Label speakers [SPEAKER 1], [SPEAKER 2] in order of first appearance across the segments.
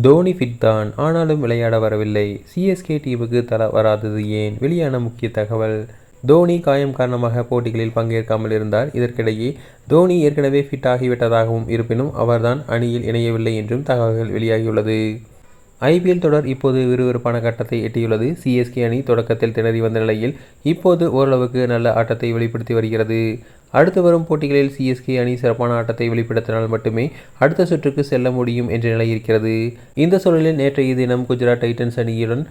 [SPEAKER 1] Dhoni fit தான், ஆனாலும் விளையாட வரவில்லை. சிஎஸ்கே டீமுக்கு தர வராதது ஏன்? வெளியான முக்கிய தகவல். தோனி காயம் காரணமாக போட்டிகளில் பங்கேற்காமல் இருந்தார். இதற்கிடையே தோனி ஏற்கனவே ஃபிட் ஆகிவிட்டதாகவும், இருப்பினும் அவர்தான் அணியில் இணையவில்லை என்றும் தகவல்கள் வெளியாகியுள்ளது. ஐபிஎல் தொடர் இப்போது விறுவிறுப்பான கட்டத்தை எட்டியுள்ளது. சிஎஸ்கே அணி தொடக்கத்தில் திணறி வந்த நிலையில் இப்போது ஓரளவுக்கு நல்ல ஆட்டத்தை வெளிப்படுத்தி வருகிறது. அடுத்து வரும் போட்டிகளில் சிஎஸ்கே அணி சிறப்பான ஆட்டத்தை வெளிப்படுத்தினால் மட்டுமே அடுத்த சுற்றுக்கு செல்ல முடியும் என்ற நிலை இருக்கிறது. இந்த சூழலில் நேற்றைய தினம் குஜராத் டைட்டன்ஸ் அணியுடன்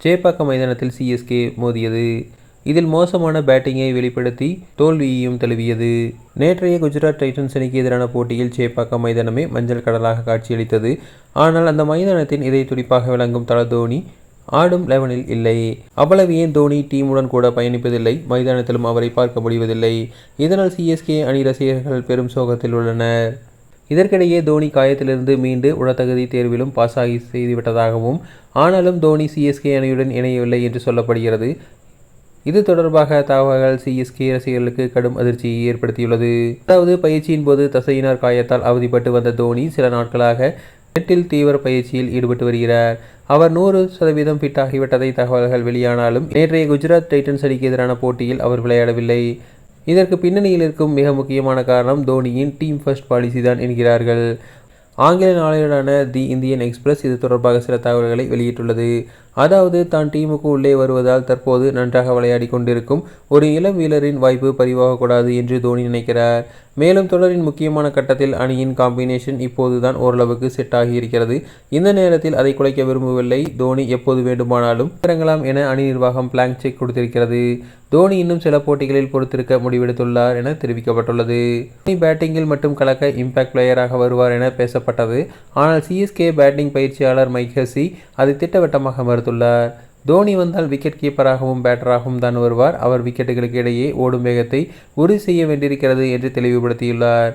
[SPEAKER 1] சேப்பாக்கம் மைதானத்தில் சிஎஸ்கே மோதியது. இதில் மோசமான பேட்டிங்கை வெளிப்படுத்தி தோல்வியையும் தழுவியது. நேற்றைய குஜராத் டைட்டன்ஸ் அணிக்கு எதிரான போட்டியில் சேப்பாக்கம் மைதானமே மஞ்சள் கடலாக காட்சியளித்தது. ஆனால் அந்த மைதானத்தின் இதய துடிப்பாக விளங்கும் தல தோனி ஆடும் 11ல் இல்லை. அவ்வளவு ஏன் தோனி டீமுடன் கூட பயணிப்பதில்லை, மைதானத்திலும் அவரை பார்க்க முடிவதில்லை. இதனால் சிஎஸ்கே அணி ரசிகர்கள் பெரும் சோகத்தில் உள்ளனர். இதற்கிடையே தோனி காயத்திலிருந்து மீண்டு உடற்தகுதி தேர்விலும் பாஸ் ஆகி செய்துவிட்டதாகவும், ஆனாலும் தோனி சிஎஸ்கே அணியுடன் இணையவில்லை என்று சொல்லப்படுகிறது. இது தொடர்பாக தகவல்கள் சிஎஸ்கே ரசிகர்களுக்கு கடும் அதிர்ச்சியை ஏற்படுத்தியுள்ளது. அதாவது பயிற்சியின் போது தசையினார் காயத்தால் அவதிப்பட்டு வந்த தோனி சில நாட்களாக நெட்டில் தீவிர பயிற்சியில் ஈடுபட்டு வருகிறார். அவர் 100% ஃபிட் ஆகிவிட்டதை தகவல்கள் வெளியானாலும் நேற்றைய குஜராத் டைட்டன்ஸ் அணிக்கு எதிரான போட்டியில் அவர் விளையாடவில்லை. இதற்கு பின்னணியில் இருக்கும் மிக முக்கியமான காரணம் தோனியின் டீம் ஃபர்ஸ்ட் பாலிசி தான் என்கிறார்கள். ஆங்கில நாளிதழான தி இந்தியன் எக்ஸ்பிரஸ் இது தொடர்பாக சில தகவல்களை வெளியிட்டுள்ளது. அதாவது தான் டீமுக்கு உள்ளே வருவதால் தற்போது நன்றாக விளையாடி கொண்டிருக்கும் ஒரு இளம் வீரரின் வாய்ப்பு பறிவாகக்கூடாது என்று தோனி நினைக்கிறார். மேலும் தொடரின் முக்கியமான கட்டத்தில் அணியின் காம்பினேஷன் இப்போதுதான் ஓரளவுக்கு செட் ஆகியிருக்கிறது. இந்த நேரத்தில் அதை குலைக்க விரும்பவில்லை. தோனி எப்போது வேண்டுமானாலும் இறங்கலாம் என அணி நிர்வாகம் பிளாங்க் செக் கொடுத்திருக்கிறது. தோனி இன்னும் சில போட்டிகளில் பொறுத்திருக்க முடிவெடுத்துள்ளார் என தெரிவிக்கப்பட்டுள்ளது. தோனி பேட்டிங்கில் மட்டும் கலக்க இம்பாக்ட் பிளேயராக வருவார் என பேசப்பட்டது. ஆனால் சிஎஸ்கே பேட்டிங் பயிற்சியாளர் மைக் ஹெஸி அதை திட்டவட்டமாக மறுத்துள்ளார். தோனி வந்தால் விக்கெட் கீப்பராகவும் பேட்டராகவும் தான் வருவார். அவர் விக்கெட்டுகளுக்கு இடையே ஓடும் வேகத்தை உறுதி செய்ய வேண்டியிருக்கிறது என்று தெளிவுபடுத்தியுள்ளார்.